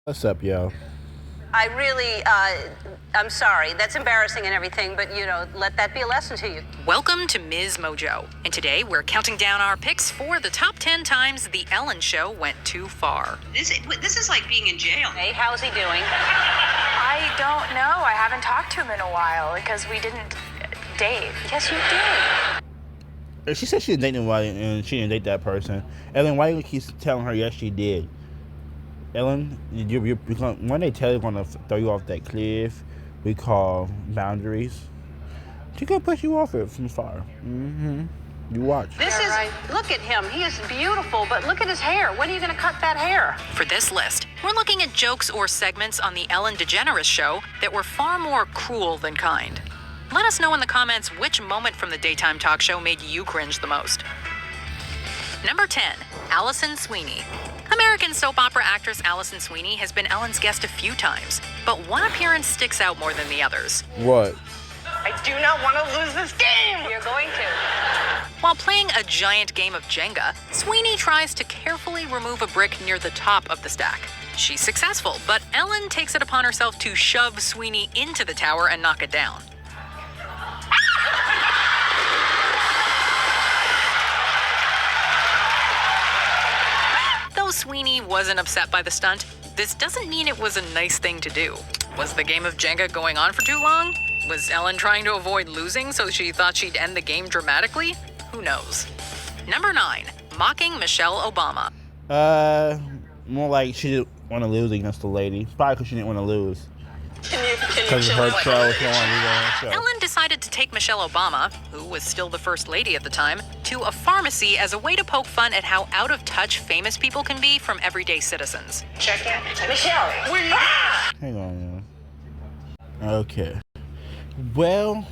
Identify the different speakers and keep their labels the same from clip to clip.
Speaker 1: What's up, yo?
Speaker 2: I really, I'm sorry. That's embarrassing and everything, but, let that be a lesson to you.
Speaker 3: Welcome to Ms. Mojo. And today we're counting down our picks for the top 10 times The Ellen Show went too far.
Speaker 4: This is like being in jail.
Speaker 2: Hey, how's he doing?
Speaker 5: I don't know. I haven't talked to him in a while because we didn't date.
Speaker 2: Yes, you did.
Speaker 1: She said she didn't date nobody and she didn't date that person. Ellen, why do you keep telling her yes, she did? Ellen, when they tell you they're going to throw you off that cliff, we call boundaries. She could push you off it from far. Mm-hmm. You watch.
Speaker 2: Look at him. He is beautiful, but look at his hair. When are you going to cut that hair?
Speaker 3: For this list, we're looking at jokes or segments on The Ellen DeGeneres Show that were far more cruel than kind. Let us know in the comments which moment from the daytime talk show made you cringe the most. Number 10, Allison Sweeney. American soap opera actress Allison Sweeney has been Ellen's guest a few times, but one appearance sticks out more than the others.
Speaker 1: What?
Speaker 4: I do not want to lose this game.
Speaker 2: You're going to.
Speaker 3: While playing a giant game of Jenga, Sweeney tries to carefully remove a brick near the top of the stack. She's successful, but Ellen takes it upon herself to shove Sweeney into the tower and knock it down. Though Sweeney wasn't upset by the stunt, this doesn't mean it was a nice thing to do. Was the game of Jenga going on for too long? Was Ellen trying to avoid losing so she thought she'd end the game dramatically? Who knows? Number 9, mocking Michelle Obama.
Speaker 1: More like she didn't want to lose against the lady. Probably because she didn't want to lose.
Speaker 4: Can you
Speaker 1: Because her show, she wanted to go on her show.
Speaker 3: Ellen decided to take Michelle Obama, who was still the first lady at the time, to a pharmacy as a way to poke fun at how out of touch famous people can be from everyday citizens.
Speaker 4: check in?
Speaker 2: Michelle.
Speaker 1: Hang on, man. Okay. Well,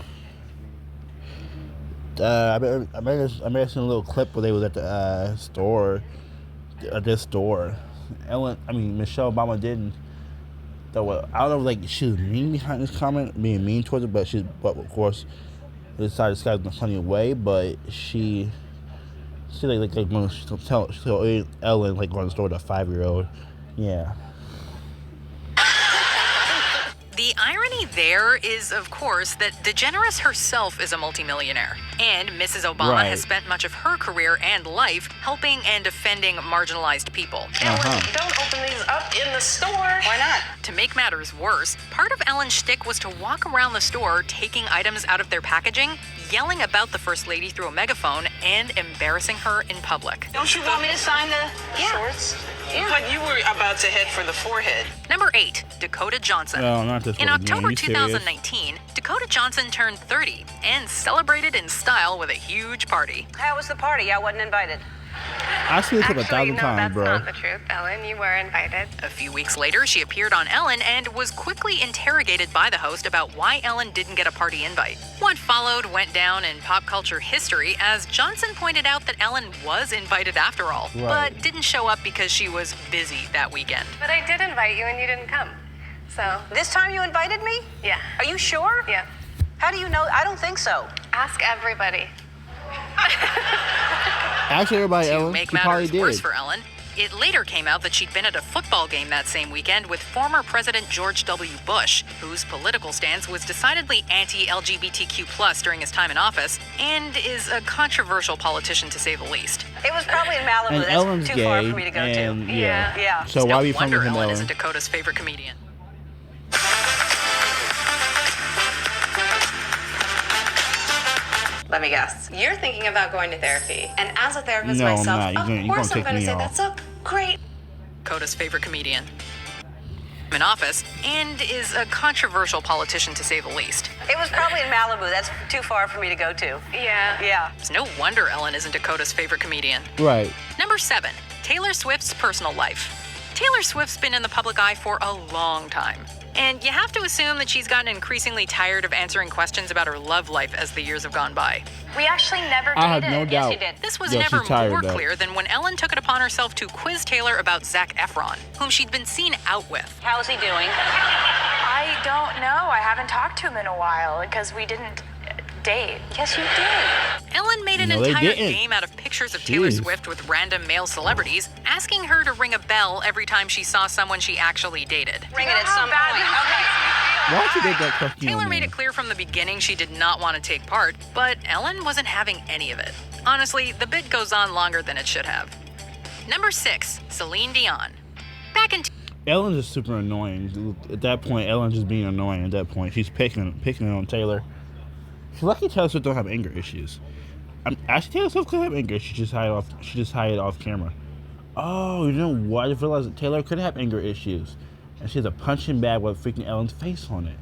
Speaker 1: I may have seen a little clip where they was at the store, at this store. Michelle Obama didn't. I don't know, like she was mean behind this comment, being mean towards it, but of course, decided to disguise in a funny way. But she like when she tell Ellen like going to the store with a 5-year-old, yeah.
Speaker 3: The irony there is, of course, that DeGeneres herself is a multimillionaire, and Mrs. Obama has spent much of her career and life helping and defending marginalized people.
Speaker 4: Ellen, don't open these up in the store.
Speaker 2: Why not?
Speaker 3: To make matters worse, part of Ellen's shtick was to walk around the store taking items out of their packaging, yelling about the First Lady through a megaphone, and embarrassing her in public.
Speaker 2: Don't you want me to sign the shorts?
Speaker 4: Yeah. But you were about to head for the forehead.
Speaker 3: Number 8, Dakota Johnson.
Speaker 1: No, not this
Speaker 3: In
Speaker 1: one again.
Speaker 3: October
Speaker 1: You serious?
Speaker 3: 2019, Dakota Johnson turned 30 and celebrated in style with a huge party.
Speaker 2: How was the party? I wasn't invited.
Speaker 1: I see it clip 1,000 times,
Speaker 5: that's
Speaker 1: bro.
Speaker 5: not the truth, Ellen. You were invited.
Speaker 3: A few weeks later, she appeared on Ellen and was quickly interrogated by the host about why Ellen didn't get a party invite. What followed went down in pop culture history as Johnson pointed out that Ellen was invited after all, but didn't show up because she was busy that weekend.
Speaker 5: But I did invite you and you didn't come. So,
Speaker 2: This time you invited me?
Speaker 5: yeah.
Speaker 2: Are you sure?
Speaker 5: Yeah.
Speaker 2: How do you know? I don't think so.
Speaker 5: Ask everybody.
Speaker 1: Actually, everybody,
Speaker 3: To
Speaker 1: Ellen,
Speaker 3: make
Speaker 1: she probably
Speaker 3: matters worse
Speaker 1: did.
Speaker 3: for Ellen, it later came out that she'd been at a football game that same weekend with former President George W. Bush, whose political stance was decidedly anti-LGBTQ+ during his time in office, and is a controversial politician to say the least.
Speaker 2: It was probably in Malibu.
Speaker 1: And
Speaker 2: That's
Speaker 1: Ellen's
Speaker 2: too
Speaker 1: gay,
Speaker 2: far for me to go
Speaker 1: and
Speaker 2: to.
Speaker 1: yeah.
Speaker 2: Yeah.
Speaker 1: So
Speaker 3: It's
Speaker 1: why
Speaker 3: no
Speaker 1: are we friends
Speaker 3: wonder
Speaker 1: with him,
Speaker 3: Ellen
Speaker 1: Ellen?
Speaker 3: isn't Dakota's favorite comedian.
Speaker 6: Let me guess. You're thinking about going to therapy. And as a therapist
Speaker 1: No, I'm
Speaker 6: myself,
Speaker 1: not. You're
Speaker 6: of
Speaker 1: gonna
Speaker 6: course I'm
Speaker 1: take
Speaker 6: going to
Speaker 1: me
Speaker 6: say
Speaker 1: off.
Speaker 6: that's a great.
Speaker 3: Dakota's favorite comedian. In office, and is a controversial politician to say the least.
Speaker 2: It was probably in Malibu. That's too far for me to go to.
Speaker 5: Yeah.
Speaker 2: Yeah.
Speaker 3: It's no wonder Ellen isn't Dakota's favorite comedian.
Speaker 1: Right.
Speaker 3: Number 7, Taylor Swift's personal life. Taylor Swift's been in the public eye for a long time. And you have to assume that she's gotten increasingly tired of answering questions about her love life as the years have gone by.
Speaker 5: We actually never dated.
Speaker 1: I have no doubt.
Speaker 2: you did.
Speaker 3: This was
Speaker 1: Yeah,
Speaker 3: never
Speaker 1: she's tired,
Speaker 3: more
Speaker 1: though.
Speaker 3: clear than when Ellen took it upon herself to quiz Taylor about Zac Efron, whom she'd been seen out with.
Speaker 2: How's he doing?
Speaker 5: I don't know. I haven't talked to him in a while because we didn't date.
Speaker 6: Yes, you did.
Speaker 3: Ellen made an
Speaker 1: No, they
Speaker 3: entire
Speaker 1: didn't.
Speaker 3: game out of pictures of Taylor
Speaker 1: Jeez.
Speaker 3: Swift with random male celebrities, asking her to ring a bell every time she saw someone she actually dated.
Speaker 4: Ring it at some point.
Speaker 1: Why'd you take that question
Speaker 3: Taylor
Speaker 1: on
Speaker 3: made
Speaker 1: there?
Speaker 3: it clear from the beginning she did not want to take part, but Ellen wasn't having any of it. Honestly, the bit goes on longer than it should have. Number 6, Celine Dion. Back in
Speaker 1: Ellen's just super annoying. At that point, Ellen's just being annoying. At that point, she's picking on Taylor. She's lucky Taylor Swift don't have anger issues. Actually, Taylor Swift could have anger issues. She just hide it off camera. Oh, you know what? I just realized that Taylor could have anger issues, and she has a punching bag with freaking Ellen's face on it.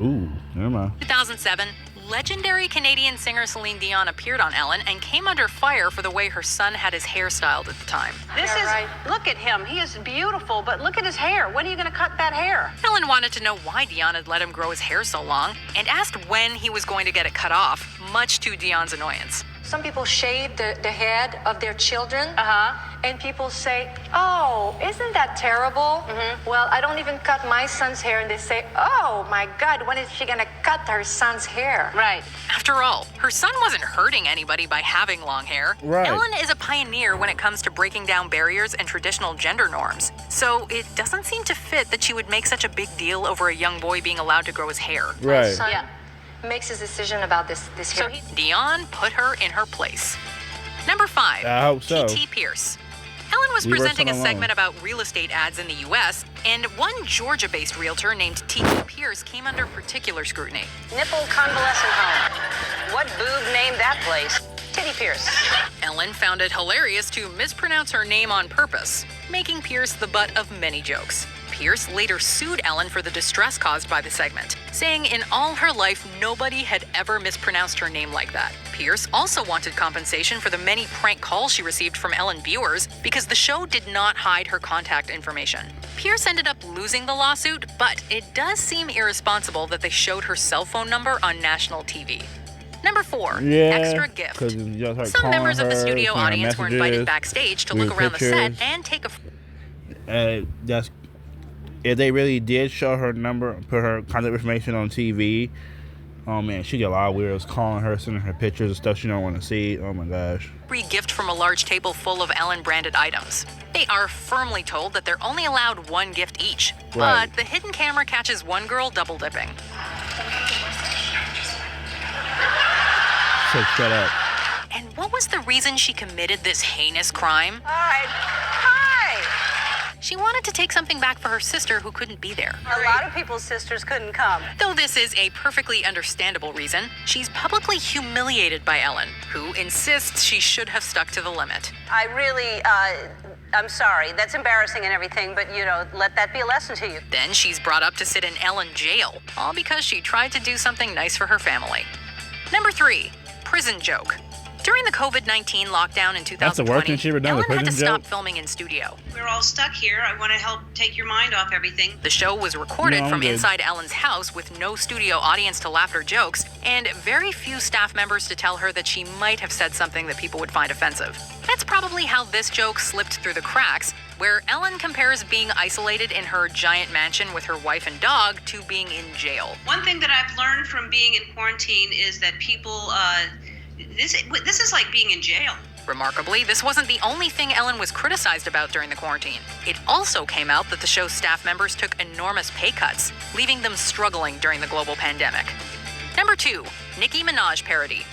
Speaker 1: Ooh, never mind.
Speaker 3: 2007, legendary Canadian singer Celine Dion appeared on Ellen and came under fire for the way her son had his hair styled at the time.
Speaker 2: Look at him. He is beautiful, but look at his hair. When are you going to cut that hair?
Speaker 3: Ellen wanted to know why Dion had let him grow his hair so long and asked when he was going to get it cut off, much to Dion's annoyance.
Speaker 7: Some people shave the head of their children, and people say, "Oh, isn't that terrible?" Well, I don't even cut my son's hair, and they say, "Oh my God, when is she gonna cut her son's hair?"
Speaker 2: Right.
Speaker 3: After all, her son wasn't hurting anybody by having long hair.
Speaker 1: Right.
Speaker 3: Ellen is a pioneer when it comes to breaking down barriers and traditional gender norms. So it doesn't seem to fit that she would make such a big deal over a young boy being allowed to grow his hair.
Speaker 1: Right.
Speaker 7: Son makes his decision about this hair.
Speaker 3: Dion put her in her place. Number 5,
Speaker 1: I hope so.
Speaker 3: T.T. Pierce. Ellen was
Speaker 1: Leave her
Speaker 3: presenting a
Speaker 1: son
Speaker 3: segment
Speaker 1: alone.
Speaker 3: about real estate ads in the U.S., and one Georgia-based realtor named T.T. Pierce came under particular scrutiny.
Speaker 2: Nipple convalescent home. What boob named that place? Titty Pierce.
Speaker 3: Ellen found it hilarious to mispronounce her name on purpose, making Pierce the butt of many jokes. Pierce later sued Ellen for the distress caused by the segment, saying in all her life nobody had ever mispronounced her name like that. Pierce also wanted compensation for the many prank calls she received from Ellen viewers because the show did not hide her contact information. Pierce ended up losing the lawsuit, but it does seem irresponsible that they showed her cell phone number on national TV. Number 4, extra gift.
Speaker 1: 'cause you just start
Speaker 3: Some
Speaker 1: calling
Speaker 3: members of the
Speaker 1: her,
Speaker 3: studio
Speaker 1: sending her
Speaker 3: audience were invited
Speaker 1: messages,
Speaker 3: backstage to
Speaker 1: doing
Speaker 3: look around the set
Speaker 1: pictures.
Speaker 3: and take a
Speaker 1: That's if they really did show her number, put her contact information on TV. Oh man, she get a lot of weirdos calling her, sending her pictures of stuff she don't want to see. Oh my gosh.
Speaker 3: free gift from a large table full of Ellen-branded items. They are firmly told that they're only allowed one gift each,
Speaker 1: Right.
Speaker 3: but the hidden camera catches one girl double-dipping.
Speaker 1: So shut up.
Speaker 3: And what was the reason she committed this heinous crime?
Speaker 2: Hi.
Speaker 3: She wanted to take something back for her sister who couldn't be there.
Speaker 2: A lot of people's sisters couldn't come.
Speaker 3: Though this is a perfectly understandable reason, she's publicly humiliated by Ellen, who insists she should have stuck to the limit.
Speaker 2: I really, I'm sorry. That's embarrassing and everything, but, let that be a lesson to you.
Speaker 3: Then she's brought up to sit in Ellen jail, all because she tried to do something nice for her family. Number 3, prison joke. During the COVID-19 lockdown in 2020,
Speaker 1: That's the worst thing she ever done, the
Speaker 3: Ellen had to
Speaker 1: prison
Speaker 3: stop
Speaker 1: joke?
Speaker 3: filming in studio.
Speaker 8: We're all stuck here. I want to help take your mind off everything.
Speaker 3: The show was recorded
Speaker 1: No, I'm
Speaker 3: from
Speaker 1: good.
Speaker 3: inside Ellen's house with no studio audience to laugh at her jokes, and very few staff members to tell her that she might have said something that people would find offensive. That's probably how this joke slipped through the cracks, where Ellen compares being isolated in her giant mansion with her wife and dog to being in jail.
Speaker 8: One thing that I've learned from being in quarantine is that people, this is like being in jail.
Speaker 3: Remarkably, this wasn't the only thing Ellen was criticized about during the quarantine. It also came out that the show's staff members took enormous pay cuts, leaving them struggling during the global pandemic. Number 2, Nicki Minaj parody.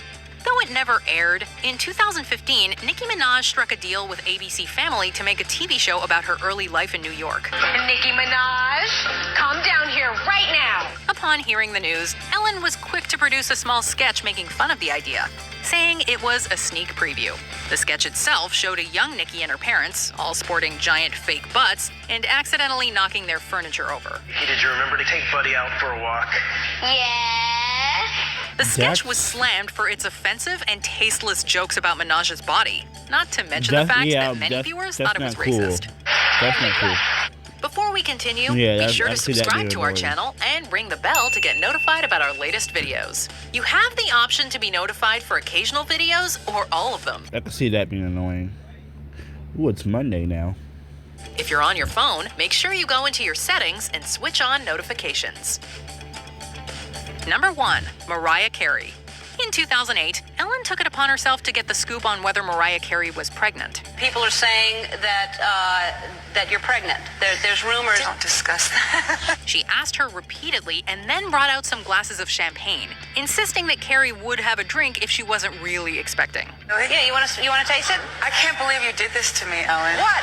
Speaker 3: Though it never aired, in 2015, Nicki Minaj struck a deal with ABC Family to make a TV show about her early life in New York.
Speaker 7: Nicki Minaj, come down here right now.
Speaker 3: Upon hearing the news, Ellen was quick to produce a small sketch making fun of the idea, saying it was a sneak preview. The sketch itself showed a young Nicki and her parents, all sporting giant fake butts, and accidentally knocking their furniture over.
Speaker 9: Hey, did you remember to take Buddy out for a walk?
Speaker 7: Yes.
Speaker 3: The sketch was slammed for its offensive and tasteless jokes about Minaj's body, not to mention the fact that many viewers thought it was
Speaker 1: not cool.
Speaker 3: racist.
Speaker 1: That's not cool.
Speaker 3: Before we continue,
Speaker 1: Yeah,
Speaker 3: be
Speaker 1: I-
Speaker 3: sure
Speaker 1: I
Speaker 3: to
Speaker 1: see that
Speaker 3: subscribe
Speaker 1: being
Speaker 3: to our
Speaker 1: annoying.
Speaker 3: channel and ring the bell to get notified about our latest videos. You have the option to be notified for occasional videos or all of them.
Speaker 1: I can see that being annoying. Ooh, it's Monday now.
Speaker 3: If you're on your phone, make sure you go into your settings and switch on notifications. Number 1, Mariah Carey. In 2008, Ellen took it upon herself to get the scoop on whether Mariah Carey was pregnant.
Speaker 2: People are saying that you're pregnant. There's rumors.
Speaker 5: Don't discuss that.
Speaker 3: She asked her repeatedly and then brought out some glasses of champagne, insisting that Carey would have a drink if she wasn't really expecting.
Speaker 2: Yeah, you want to taste it?
Speaker 5: I can't believe you did this to me, Ellen.
Speaker 2: What?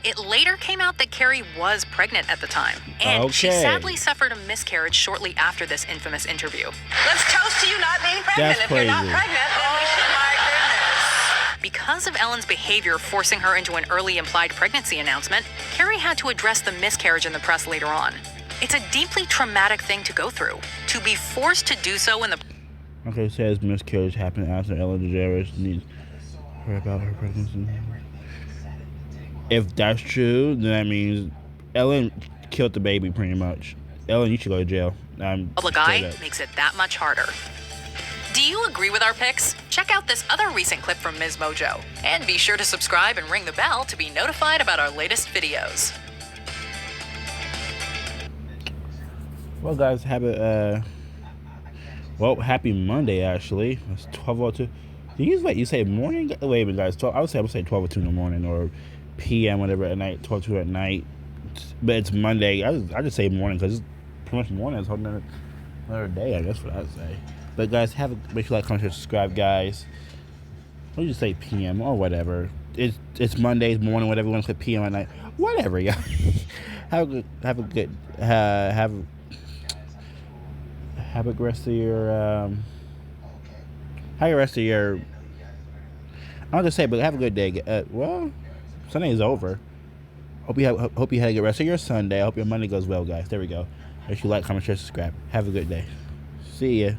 Speaker 3: It later came out that Carey was pregnant at the time, and she
Speaker 1: Okay.
Speaker 3: sadly suffered a miscarriage shortly after this infamous interview.
Speaker 2: Let's toast to you not being pregnant.
Speaker 1: That's
Speaker 2: If you're not
Speaker 1: crazy.
Speaker 2: pregnant, then we should.
Speaker 5: My goodness.
Speaker 3: Because of Ellen's behavior forcing her into an early implied pregnancy announcement, Carey had to address the miscarriage in the press later on. It's a deeply traumatic thing to go through. To be forced to do so in the...
Speaker 1: Okay, it says miscarriage happened after Ellen DeGeneres needs her about her pregnancy. If that's true, then that means Ellen killed the baby pretty much. Ellen, you should go to jail.
Speaker 3: public eye makes it that much harder. Do you agree with our picks? Check out this other recent clip from Ms. Mojo. And be sure to subscribe and ring the bell to be notified about our latest videos.
Speaker 1: Well, guys, happy Monday, actually. It's 12:02. You say morning? Wait a minute, guys. I would say 12:02 in the morning or p.m. whatever at night, 12:02 at night. But it's Monday. I just say morning because it's pretty much morning. It's another day, I guess what I'd say. But guys, make sure you like, comment, share, subscribe, guys. What do you say p.m. or whatever? It's Monday morning, whatever you want to say p.m. at night, whatever, guys. Have a good rest of your I'm gonna say, but have a good day. Well, Sunday is over. Hope you had a good rest of your Sunday. I hope your Monday goes well, guys. There we go. Make sure you like, comment, share, subscribe. Have a good day. See ya.